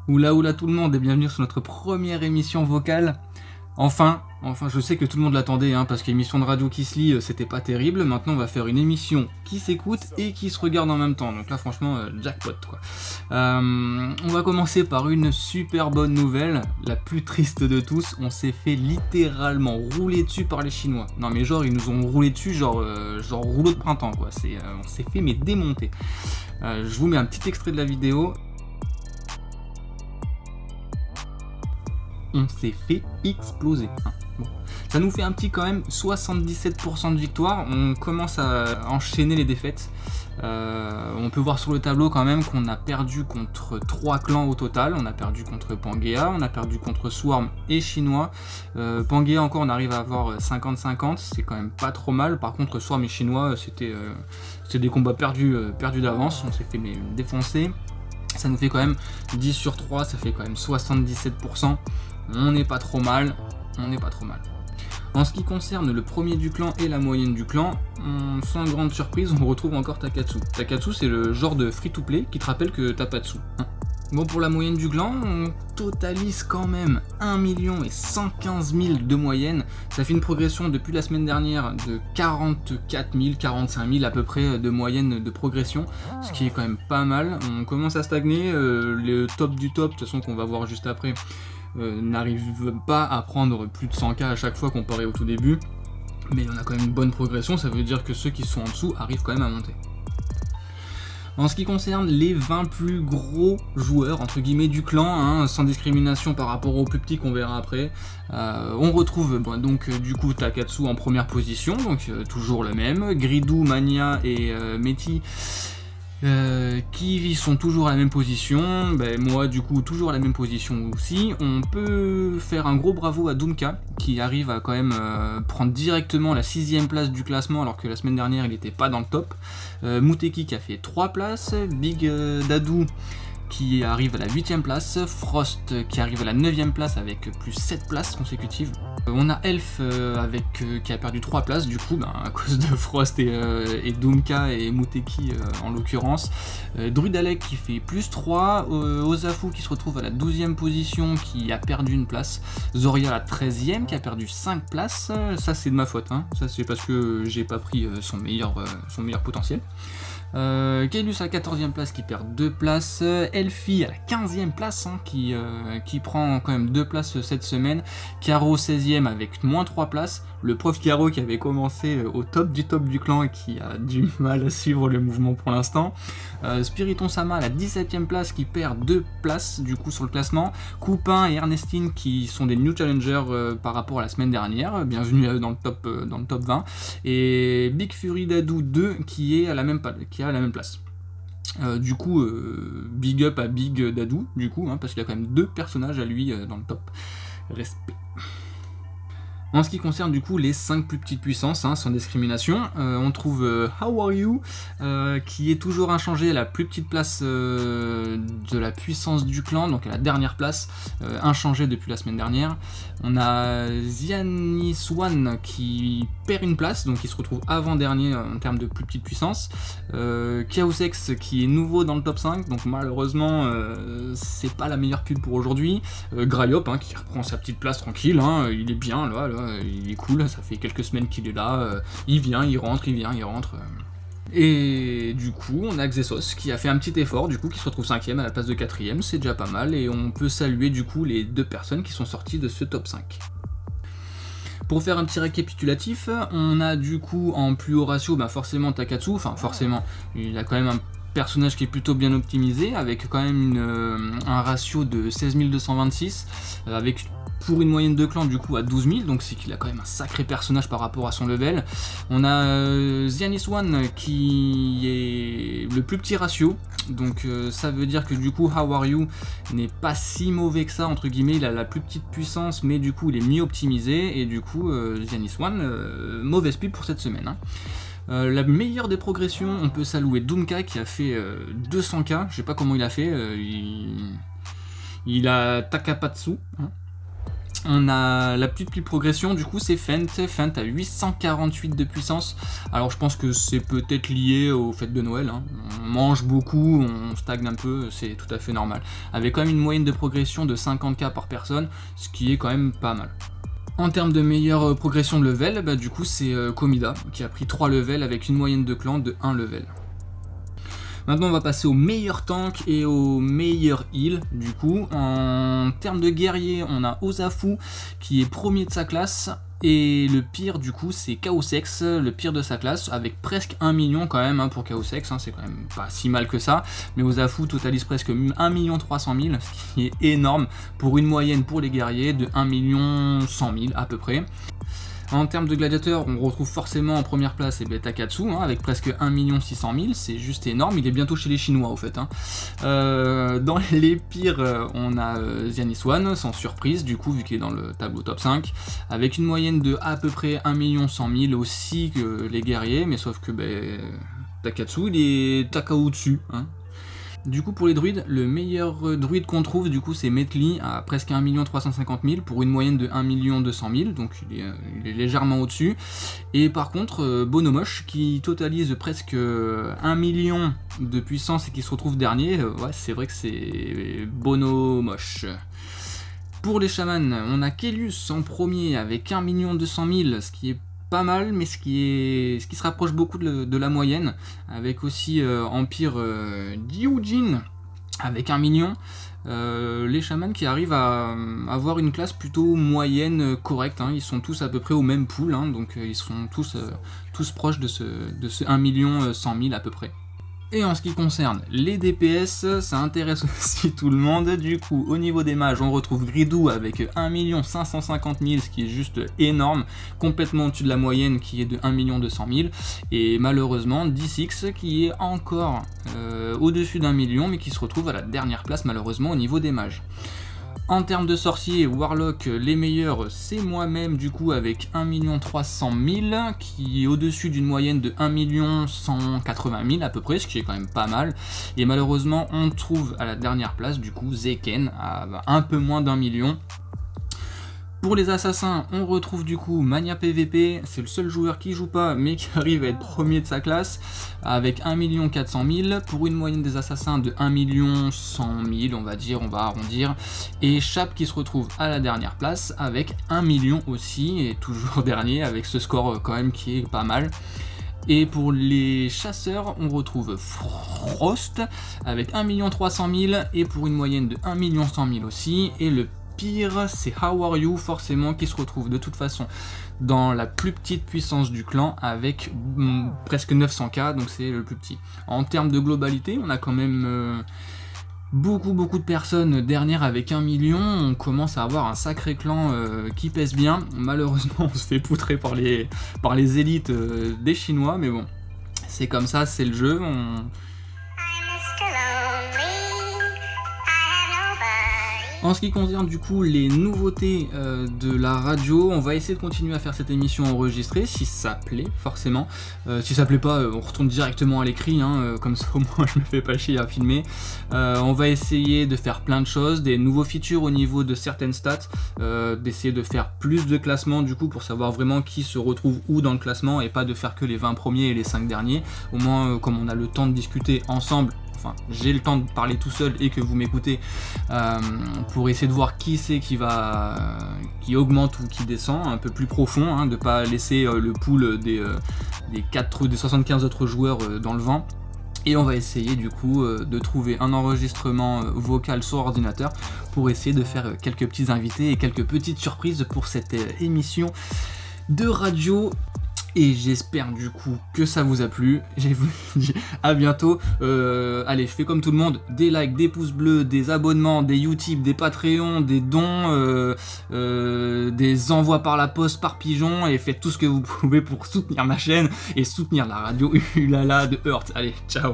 Oula tout le monde et bienvenue sur notre première émission vocale. Enfin, je sais que tout le monde l'attendait, parce qu'émission de radio qui se lit, c'était pas terrible. Maintenant, on va faire une émission qui s'écoute et qui se regarde en même temps. Donc là, franchement, jackpot, quoi. On va commencer par une super bonne nouvelle, la plus triste de tous. On s'est fait littéralement rouler dessus par les Chinois. Non mais genre, ils nous ont roulé dessus, genre rouleau de printemps, quoi. On s'est fait mais démonter. Je vous mets un petit extrait de la vidéo. On s'est fait exploser. Bon. Ça nous fait un petit quand même 77% de victoire. On commence à enchaîner les défaites. On peut voir sur le tableau quand même qu'on a perdu contre 3 clans au total. On a perdu contre Pangea, on a perdu contre Swarm et Chinois. Pangea encore on arrive à avoir 50-50, c'est quand même pas trop mal. Par contre Swarm et Chinois c'était des combats perdus d'avance. On s'est fait défoncer. Ça nous fait quand même 10 sur 3, ça fait quand même 77%. On n'est pas trop mal, En ce qui concerne le premier du clan et la moyenne du clan, sans grande surprise, on retrouve encore Takatsu. Takatsu, c'est le genre de free-to-play qui te rappelle que t'as pas de sous. Bon, pour la moyenne du clan, on totalise quand même 1 115 000 de moyenne. Ça fait une progression depuis la semaine dernière de 44 000, 45 000 à peu près de moyenne de progression, ce qui est quand même pas mal. On commence à stagner, le top du top, de toute façon qu'on va voir juste après, n'arrive pas à prendre plus de 100K à chaque fois comparé au tout début, mais on a quand même une bonne progression, ça veut dire que ceux qui sont en dessous arrivent quand même à monter. En ce qui concerne les 20 plus gros joueurs entre guillemets du clan, sans discrimination par rapport aux plus petits qu'on verra après, on retrouve donc du coup Takatsu en première position, donc toujours le même, Gridou, Mania et Meti qui sont toujours à la même position, moi du coup toujours à la même position aussi. On peut faire un gros bravo à Doomka qui arrive à quand même prendre directement la 6ème place du classement alors que la semaine dernière il n'était pas dans le top. Muteki qui a fait 3 places, Big Dadou qui arrive à la 8ème place, Frost qui arrive à la 9ème place avec plus 7 places consécutives. On a Elf qui a perdu 3 places du coup à cause de Frost et Doomka et Muteki en l'occurrence. Druidalek qui fait plus 3, Ozafu qui se retrouve à la 12ème position qui a perdu une place, Zoria à la 13ème qui a perdu 5 places, ça c'est de ma faute, ça c'est parce que j'ai pas pris son meilleur potentiel. Kaelus à la 14ème place qui perd 2 places, Elfie à la 15ème place qui prend quand même 2 places cette semaine, Caro 16ème avec moins 3 places, le prof Caro qui avait commencé au top du clan et qui a du mal à suivre le mouvement pour l'instant, Spiriton Sama à la 17ème place qui perd 2 places du coup sur le classement, Coupin et Ernestine qui sont des new challengers par rapport à la semaine dernière, bienvenue dans le top 20, et Big Fury Dadou 2 qui a la même place. Du coup, big up à Big Dadou, du coup, parce qu'il y a quand même 2 personnages à lui dans le top. Respect. En ce qui concerne du coup les 5 plus petites puissances, sans discrimination, on trouve How Are You, qui est toujours inchangé à la plus petite place de la puissance du clan, donc à la dernière place, inchangé depuis la semaine dernière. On a Zianiswan qui perd une place, donc il se retrouve avant-dernier en termes de plus petite puissance. Chaosex qui est nouveau dans le top 5, donc malheureusement c'est pas la meilleure pub pour aujourd'hui. Grayop qui reprend sa petite place tranquille, il est bien là, il est cool, ça fait quelques semaines qu'il est là, il vient, il rentre. Et du coup, on a Xesos qui a fait un petit effort, du coup, qui se retrouve 5ème à la place de 4ème, c'est déjà pas mal, et on peut saluer du coup les 2 personnes qui sont sorties de ce top 5. Pour faire un petit récapitulatif, on a du coup en plus haut ratio, forcément Takatsu, il a quand même un personnage qui est plutôt bien optimisé, avec quand même un ratio de 16 226, avec pour une moyenne de clan du coup à 12 000, donc c'est qu'il a quand même un sacré personnage par rapport à son level. On a Zianiswan qui est le plus petit ratio, donc ça veut dire que du coup How Are You n'est pas si mauvais que ça entre guillemets, il a la plus petite puissance mais du coup il est mieux optimisé, et du coup Zianiswan, mauvaise pub pour cette semaine. La meilleure des progressions, on peut saluer Doomka qui a fait 200K, je sais pas comment il a fait, il a Takapatsu. On a la plus petite progression, du coup, c'est Fent à 848 de puissance. Alors je pense que c'est peut-être lié aux fêtes de Noël, hein. On mange beaucoup, on stagne un peu, c'est tout à fait normal. Avec quand même une moyenne de progression de 50k par personne, ce qui est quand même pas mal. En termes de meilleure progression de level, du coup c'est Komida qui a pris 3 levels avec une moyenne de clan de 1 level. Maintenant on va passer au meilleur tank et au meilleur heal. Du coup en termes de guerrier on a Ozafu qui est premier de sa classe. Et le pire du coup c'est Chaosex, le pire de sa classe, avec presque 1 million quand même pour Chaosex, c'est quand même pas si mal que ça. Mais Ozafu totalise presque 1 300 000, ce qui est énorme pour une moyenne pour les guerriers de 1 100 000 à peu près. En termes de gladiateurs, on retrouve forcément en première place Takatsu, avec presque 1 600 000, c'est juste énorme, il est bientôt chez les Chinois au fait. Dans les pires, on a Zianiswan, sans surprise du coup, vu qu'il est dans le tableau top 5, avec une moyenne de à peu près 1 100 000 aussi que les guerriers, mais sauf que Takatsu, il est Takao dessus. Du coup pour les druides, le meilleur druide qu'on trouve du coup c'est Metli à presque 1 350 000 pour une moyenne de 1 200 000, donc il est légèrement au-dessus. Et par contre Bonomosh qui totalise presque 1 million de puissance et qui se retrouve dernier, c'est vrai que c'est Bonomosh. Pour les chamans, on a Kelus en premier avec 1 200 000, ce qui est pas mal, mais ce qui se rapproche beaucoup de la moyenne, avec aussi Empire Gyujin avec 1 million. Les chamans qui arrivent à avoir une classe plutôt moyenne correcte, ils sont tous à peu près au même pool, donc ils sont tous proches de ce 1 100 000 à peu près. Et en ce qui concerne les DPS, ça intéresse aussi tout le monde. Du coup, au niveau des mages, on retrouve Gridou avec 1 550 000, ce qui est juste énorme, complètement au-dessus de la moyenne qui est de 1 200 000. Et malheureusement, D6 qui est encore au-dessus d'1 million, mais qui se retrouve à la dernière place malheureusement au niveau des mages. En termes de sorciers, Warlock, les meilleurs, c'est moi-même du coup avec 1 300 000, qui est au-dessus d'une moyenne de 1 180 000 à peu près, ce qui est quand même pas mal. Et malheureusement, on trouve à la dernière place du coup Zeken à un peu moins d'1 million. Pour les assassins, on retrouve du coup Mania PVP, c'est le seul joueur qui joue pas mais qui arrive à être premier de sa classe avec 1 400 000 pour une moyenne des assassins de 1 100 000 on va dire, on va arrondir. Et Chap qui se retrouve à la dernière place avec 1 million aussi et toujours dernier avec ce score quand même qui est pas mal. Et pour les chasseurs, on retrouve Frost avec 1 300 000 et pour une moyenne de 1 100 000 aussi. Et le pire, c'est How Are You forcément qui se retrouve de toute façon dans la plus petite puissance du clan avec presque 900k, donc c'est le plus petit. En termes de globalité, on a quand même beaucoup de personnes dernières avec 1 million, on commence à avoir un sacré clan qui pèse bien. Malheureusement on se fait poutrer par les élites des Chinois, mais bon, c'est comme ça, c'est le jeu. En ce qui concerne du coup les nouveautés de la radio, on va essayer de continuer à faire cette émission enregistrée, si ça plaît forcément. Si ça plaît pas, on retourne directement à l'écrit, comme ça au moins je me fais pas chier à filmer. On va essayer de faire plein de choses, des nouveaux features au niveau de certaines stats, d'essayer de faire plus de classements du coup pour savoir vraiment qui se retrouve où dans le classement et pas de faire que les 20 premiers et les 5 derniers. Au moins comme on a le temps de discuter ensemble, enfin j'ai le temps de parler tout seul et que vous m'écoutez pour essayer de voir qui c'est qui augmente ou qui descend, un peu plus profond, de pas laisser le pool des 75 autres joueurs dans le vent. Et on va essayer du coup de trouver un enregistrement vocal sur ordinateur pour essayer de faire quelques petits invités et quelques petites surprises pour cette émission de radio. Et j'espère du coup que ça vous a plu. Je vous dis à bientôt. Allez, je fais comme tout le monde, des likes, des pouces bleus, des abonnements, des Utip, des Patreons, des dons, des envois par la poste, par pigeon, et faites tout ce que vous pouvez pour soutenir ma chaîne et soutenir la radio Ulala de Heurt. Allez, ciao.